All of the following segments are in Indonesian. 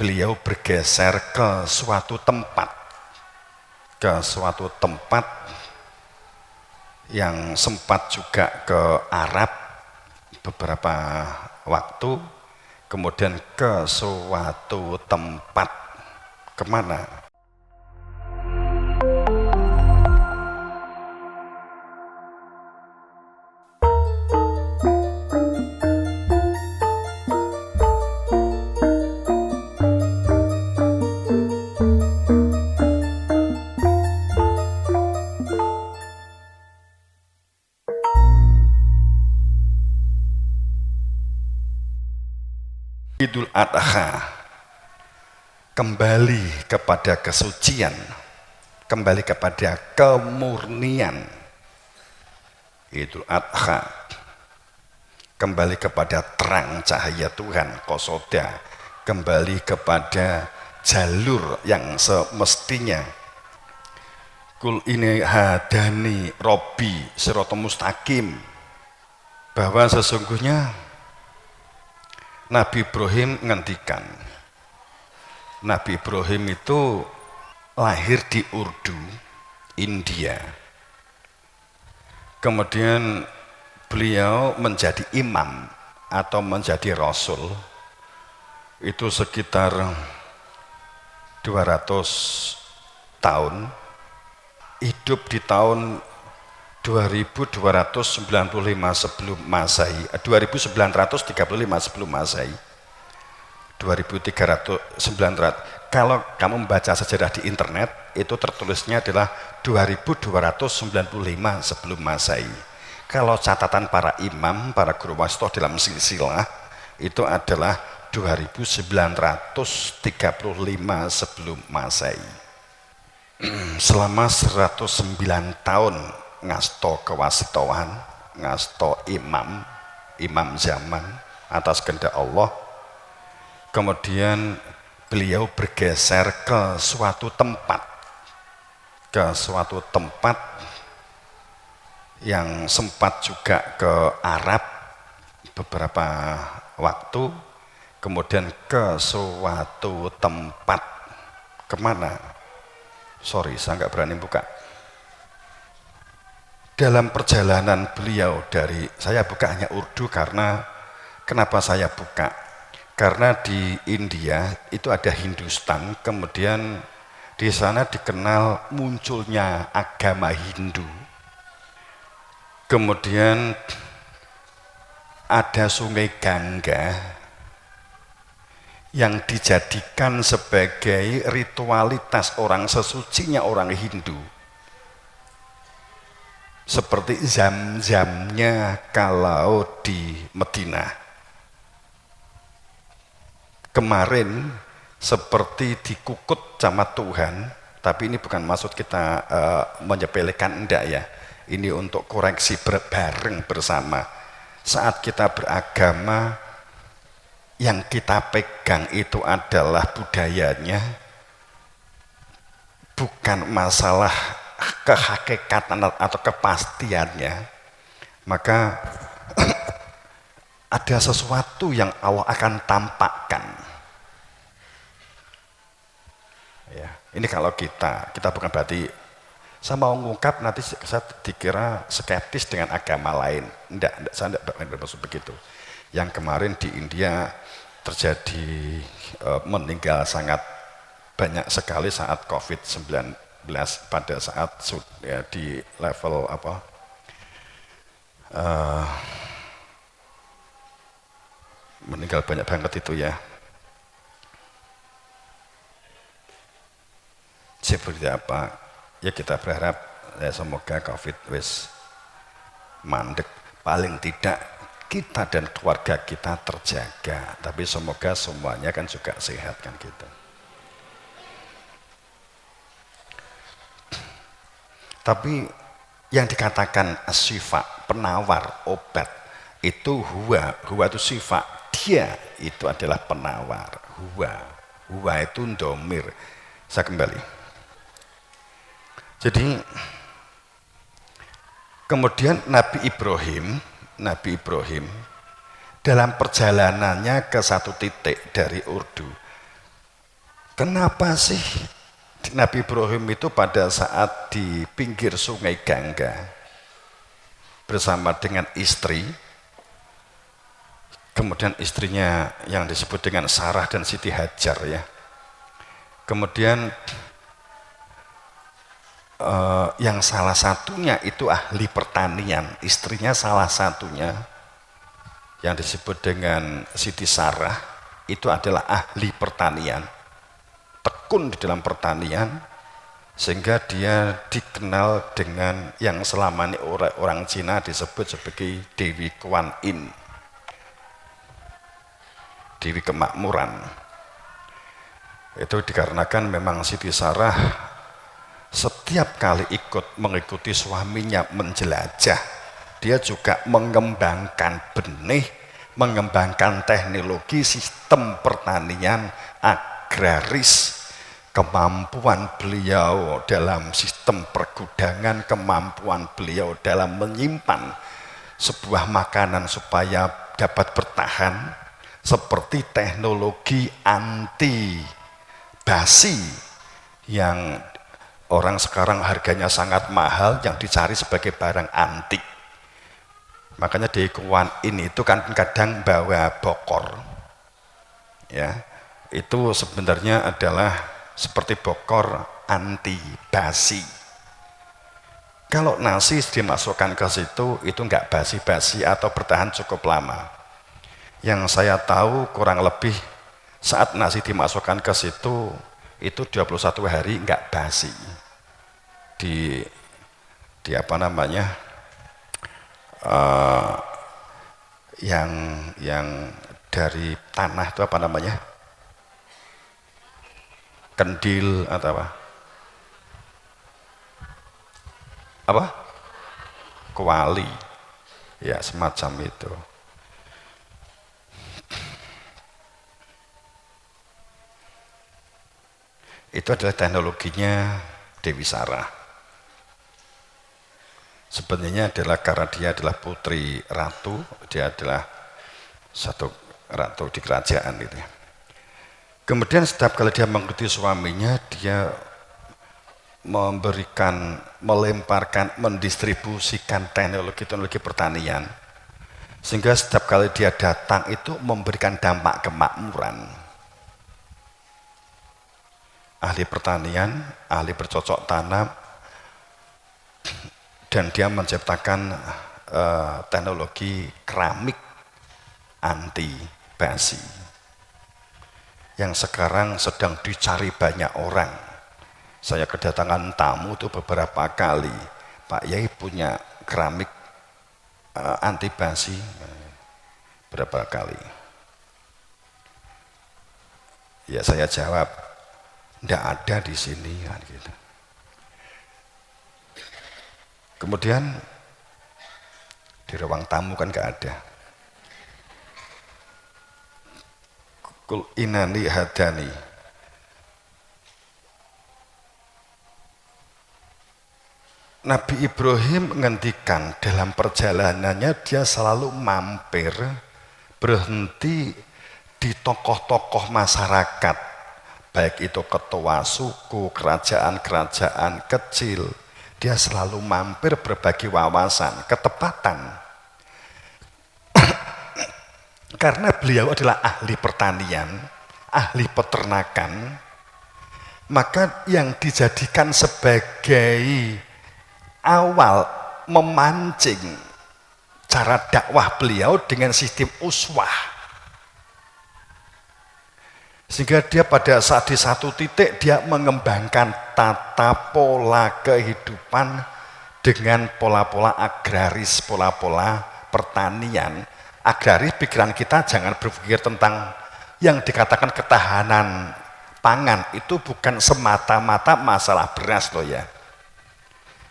beliau bergeser ke suatu tempat yang sempat juga ke Arab beberapa waktu, kemudian ke suatu tempat kemana? Idul Adha, kembali kepada kesucian, kembali kepada kemurnian. Idul Adha, kembali kepada terang cahaya Tuhan, Qasoda, kembali kepada jalur yang semestinya. Kul ini hadani Robbi siratal mustaqim, bahwa sesungguhnya Nabi Ibrahim ngendikan. Nabi Ibrahim itu lahir di Urdu, India. Kemudian beliau menjadi imam atau menjadi rasul itu sekitar 200 tahun, hidup di tahun 2295 sebelum Masehi, 2935 sebelum Masehi, 2300. Kalau kamu membaca sejarah di internet, itu tertulisnya adalah 2295 sebelum Masehi. Kalau catatan para imam, para guru wastoh dalam silsilah, itu adalah 2935 sebelum Masehi. Selama 109 tahun ngasto kewasitoan, ngasto imam zaman atas kehendak Allah. Kemudian beliau bergeser ke suatu tempat yang sempat juga ke Arab beberapa waktu, kemudian ke suatu tempat kemana? Sorry, saya nggak berani buka. Dalam perjalanan beliau saya buka hanya Urdu karena kenapa saya buka? Karena di India itu ada Hindustan, kemudian di sana dikenal munculnya agama Hindu. Kemudian ada Sungai Gangga yang dijadikan sebagai ritualitas orang sesucinya orang Hindu. Seperti zam-zamnya kalau di Medina. Kemarin seperti dikukut sama Tuhan, tapi ini bukan maksud kita menyepelekan, enggak ya. Ini untuk koreksi bareng bersama. Saat kita beragama, yang kita pegang itu adalah budayanya, bukan masalah kehakikatan atau kepastiannya, maka ada sesuatu yang Allah akan tampakkan. Ya, ini kalau kita bukan berarti saya mau ngungkap nanti saya dikira skeptis dengan agama lain. Enggak, saya enggak bermaksud begitu. Yang kemarin di India terjadi meninggal sangat banyak sekali saat COVID-19 pada saat ya, di level meninggal banyak banget itu ya. Seperti apa? Ya kita berharap ya semoga COVID wis mandek, paling tidak kita dan keluarga kita terjaga, tapi semoga semuanya kan juga sehat kan gitu. Tapi yang dikatakan syifa, penawar obat, itu huwa itu syifa, dia itu adalah penawar. Huwa itu domir. Saya kembali. Jadi kemudian Nabi Ibrahim dalam perjalanannya ke satu titik dari Urdu, Kenapa sih Nabi Ibrahim itu pada saat di pinggir sungai Gangga bersama dengan istri, kemudian istrinya yang disebut dengan Sarah dan Siti Hajar ya, kemudian yang salah satunya itu ahli pertanian, istrinya salah satunya yang disebut dengan Siti Sarah itu adalah ahli pertanian, tekun di dalam pertanian, sehingga dia dikenal dengan yang selama ini orang Cina disebut sebagai Dewi Kuan Yin, Dewi Kemakmuran. Itu dikarenakan memang Siti Sarah setiap kali mengikuti suaminya menjelajah, dia juga mengembangkan benih, mengembangkan teknologi sistem pertanian agraris, kemampuan beliau dalam sistem pergudangan, kemampuan beliau dalam menyimpan sebuah makanan supaya dapat bertahan, seperti teknologi anti basi yang orang sekarang harganya sangat mahal, yang dicari sebagai barang antik. Makanya di Kuan Yin itu kan kadang bawa bokor ya, itu sebenarnya adalah seperti bokor anti basi. Kalau nasi dimasukkan ke situ itu enggak basi-basi atau bertahan cukup lama. Yang saya tahu kurang lebih saat nasi dimasukkan ke situ itu 21 hari enggak basi. Di apa namanya, yang dari tanah itu apa namanya, kendil atau apa kuali ya, semacam itu. Itu adalah teknologinya Dewi Sarah. Sebenarnya adalah karena dia adalah putri ratu, dia adalah satu ratu di kerajaan gitu ya. Kemudian setiap kali dia mengikuti suaminya, dia melemparkan, mendistribusikan teknologi pertanian, sehingga setiap kali dia datang itu memberikan dampak kemakmuran. Ahli pertanian, ahli bercocok tanam, dan dia menciptakan teknologi keramik anti basi yang sekarang sedang dicari banyak orang. Saya kedatangan tamu itu beberapa kali, Pak Yai punya keramik anti basi, berapa kali. Ya saya jawab, tidak ada di sini kan gitu. Kemudian di ruang tamu kan nggak ada. Kul inani hadani. Nabi Ibrahim menghentikan dalam perjalanannya, dia selalu mampir, berhenti di tokoh-tokoh masyarakat, baik itu ketua suku, kerajaan-kerajaan kecil. Dia selalu mampir berbagi wawasan, ketepatan. Karena beliau adalah ahli pertanian, ahli peternakan, maka yang dijadikan sebagai awal memancing cara dakwah beliau dengan sistem uswah. Sehingga dia pada saat di satu titik dia mengembangkan tata pola kehidupan dengan pola-pola agraris, pola-pola pertanian. Agraris, pikiran kita jangan berpikir tentang yang dikatakan ketahanan pangan, itu bukan semata-mata masalah beras loh ya.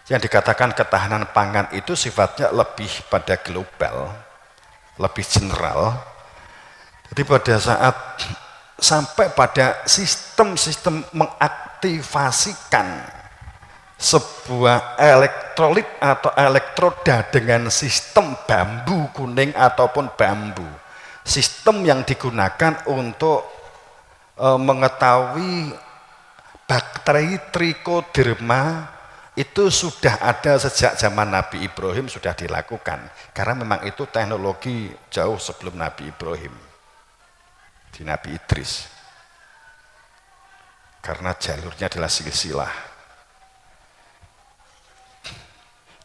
Yang dikatakan ketahanan pangan itu sifatnya lebih pada global, lebih general. Jadi pada saat sampai pada sistem-sistem mengaktifasikan sebuah elektrolit atau elektroda dengan sistem bambu kuning ataupun bambu, sistem yang digunakan untuk mengetahui bakteri Trichoderma itu sudah ada sejak zaman Nabi Ibrahim, sudah dilakukan. Karena memang itu teknologi jauh sebelum Nabi Ibrahim, di Nabi Idris. Karena jalurnya adalah silsilah.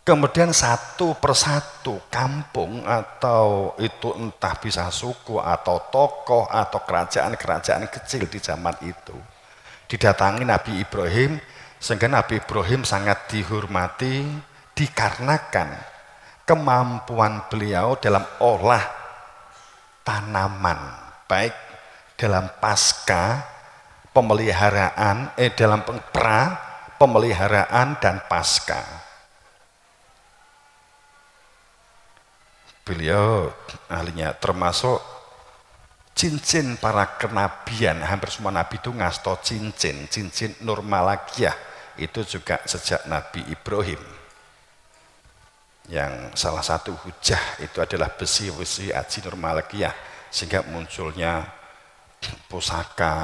Kemudian satu persatu kampung atau itu entah bisa suku atau tokoh atau kerajaan-kerajaan kecil di zaman itu didatangi Nabi Ibrahim, sehingga Nabi Ibrahim sangat dihormati dikarenakan kemampuan beliau dalam olah tanaman, baik dalam pasca pemeliharaan, dalam pemeliharaan dan pasca. Beliau ahlinya, termasuk cincin para kenabian, hampir semua nabi itu ngasto cincin Nur Malakiyah, itu juga sejak Nabi Ibrahim. Yang salah satu hujah itu adalah besi-besi aji Nur Malakiyah, sehingga munculnya pusaka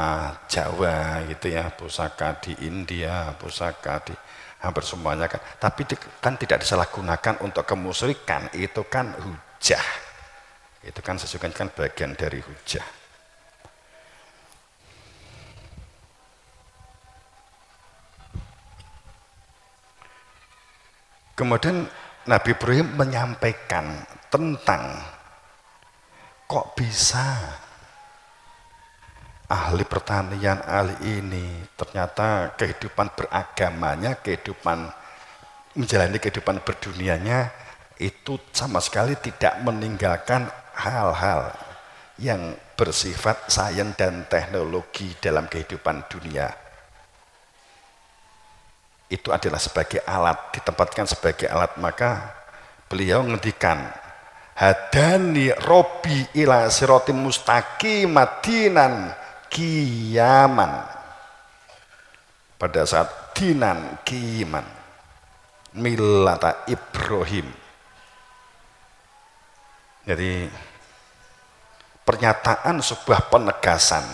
Jawa gitu ya, pusaka di India, pusaka di hampir semuanya kan. Tapi kan tidak disalahgunakan untuk kemusyrikan, itu kan hujah. Itu kan sesungguhnya kan bagian dari hujah. Kemudian Nabi Ibrahim menyampaikan tentang kok bisa ahli pertanian, ahli ini ternyata kehidupan beragamanya, kehidupan menjalani kehidupan berdunianya itu sama sekali tidak meninggalkan hal-hal yang bersifat sains dan teknologi dalam kehidupan dunia. Itu adalah sebagai alat, ditempatkan sebagai alat. Maka beliau ngendikan, hadani robi ila siroti mustaqim madinan kiyaman. Pada saat dinan kiyaman millata Ibrahim. Jadi pernyataan sebuah penegasan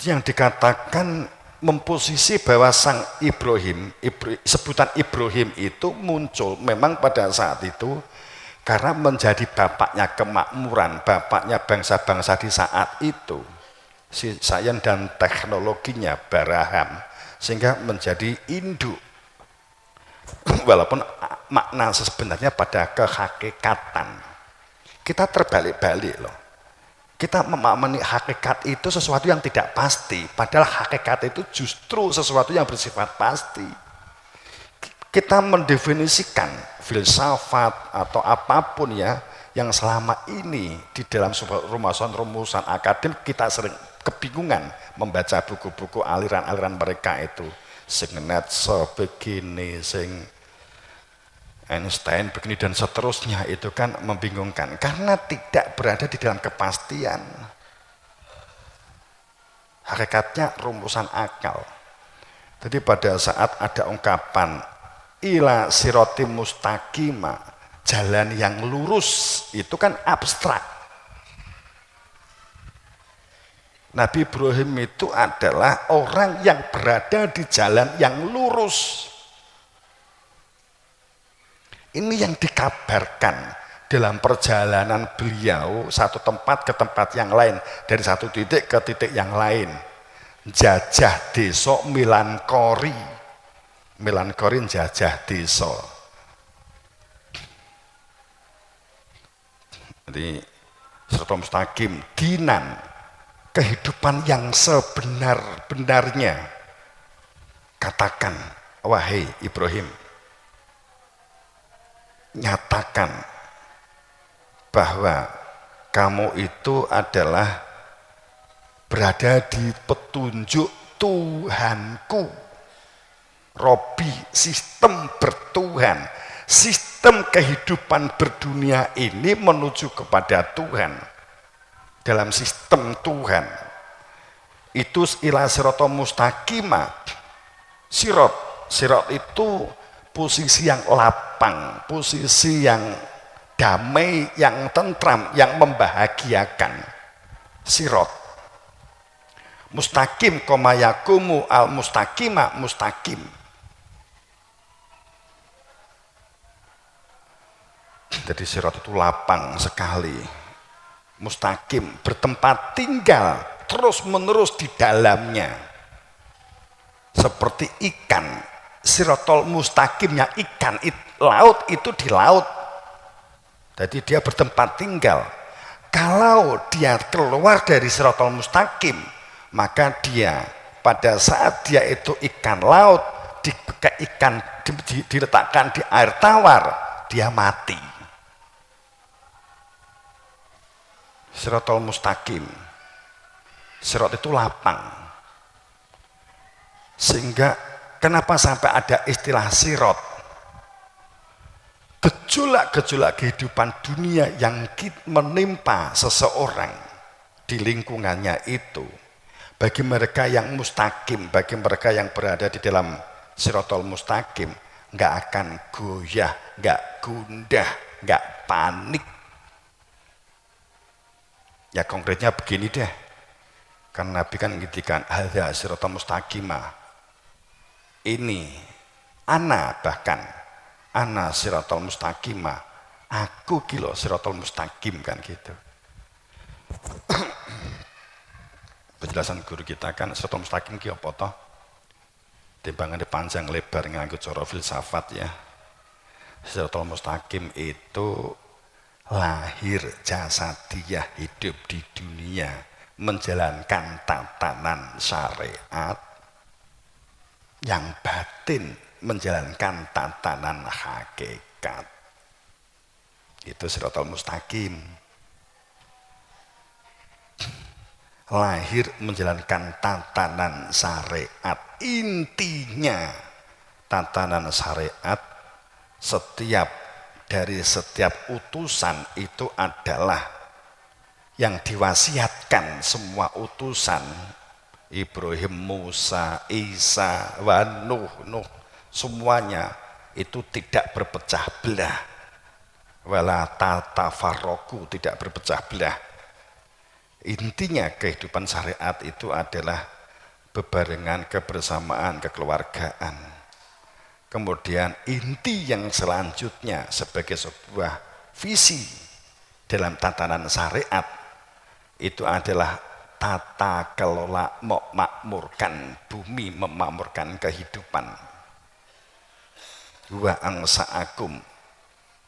yang dikatakan memposisi bahwa sang Ibrahim, sebutan Ibrahim itu muncul memang pada saat itu karena menjadi bapaknya kemakmuran, bapaknya bangsa-bangsa di saat itu, si sains dan teknologinya Baraham, sehingga menjadi induk. Walaupun makna sebenarnya pada kehakikatan kita terbalik-balik loh. Kita memahami hakikat itu sesuatu yang tidak pasti, padahal hakikat itu justru sesuatu yang bersifat pasti. Kita mendefinisikan filsafat atau apapun ya yang selama ini di dalam rumusan-rumusan akademik kita sering kebingungan membaca buku-buku aliran-aliran mereka itu. Sing Nietzsche begini, sing Einstein begini dan seterusnya, itu kan membingungkan karena tidak berada di dalam kepastian. Hakikatnya rumusan akal. Jadi pada saat ada ungkapan ila siroti mustaqima, jalan yang lurus, itu kan abstrak. Nabi Ibrahim itu adalah orang yang berada di jalan yang lurus. Ini yang dikabarkan dalam perjalanan beliau satu tempat ke tempat yang lain, dari satu titik ke titik yang lain. Jajah desa Milankori, jajah desa. Jadi serta mustaqim, dinan, kehidupan yang sebenar-benarnya. Katakan, wahai Ibrahim, nyatakan bahwa kamu itu adalah berada di petunjuk Tuhanku. Robi, sistem bertuhan, sistem kehidupan berdunia ini menuju kepada Tuhan. Dalam sistem Tuhan itu ila sirata mustaqimah. Sirot itu posisi yang lapang, posisi yang damai, yang tentram, yang membahagiakan. Sirot Mustaqim koma yakumu al mustaqima mustaqim. Jadi sirat itu lapang sekali. Mustaqim, bertempat tinggal terus menerus di dalamnya. Seperti ikan, sirotol mustaqimnya ikan, laut itu di laut. Jadi dia bertempat tinggal. Kalau dia keluar dari sirotol mustaqim, maka dia pada saat dia itu ikan laut, diletakkan di air tawar, dia mati. Sirotol mustaqim, sirat itu lapang. Sehingga kenapa sampai ada istilah sirat? Gejolak-gejolak kehidupan dunia yang menimpa seseorang di lingkungannya itu, bagi mereka yang mustaqim, bagi mereka yang berada di dalam sirotol mustaqim, nggak akan goyah, nggak gundah, nggak panik. Ya konkretnya begini deh, kan Nabi kan ngitikan hadza siratal mustaqimah, ini ana siratal mustaqimah, aku kilo siratal mustaqim, kan gitu. Penjelasan guru kita kan siratal mustaqim ki apa toh? Timbangan panjang lebar nganggo cara filsafat ya. Siratal mustaqim itu lahir jasadiyah, hidup di dunia, menjalankan tatanan syariat, yang batin menjalankan tatanan hakikat. Itu siratal mustaqim. Lahir menjalankan tatanan syariat. Intinya tatanan syariat dari setiap utusan itu adalah yang diwasiatkan semua utusan, Ibrahim, Musa, Isa, Nuh, semuanya itu tidak berpecah belah. Wala tatafarraqu, tidak berpecah belah. Intinya kehidupan syariat itu adalah bebarengan, kebersamaan, kekeluargaan. Kemudian inti yang selanjutnya sebagai sebuah visi dalam tatanan syariat itu adalah tata kelola memakmurkan bumi, memakmurkan kehidupan. Wa angsa'akum,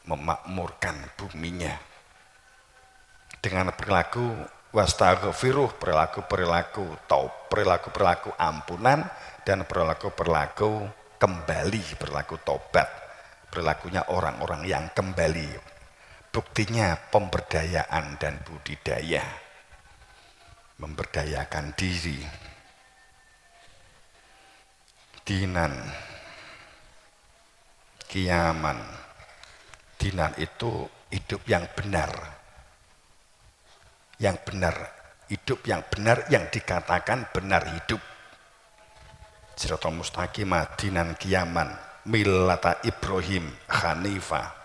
memakmurkan buminya dengan perilaku wastaghfiruh, perilaku ampunan, dan perilaku kembali, perilaku tobat, perilakunya orang-orang yang kembali. Buktinya pemberdayaan dan budidaya, memberdayakan diri. Dinan, kiaman. Dinan itu hidup yang benar. Yang benar, hidup yang benar, yang dikatakan benar hidup. Siratal mustaqimah dinan kiaman millata Ibrahim hanifah.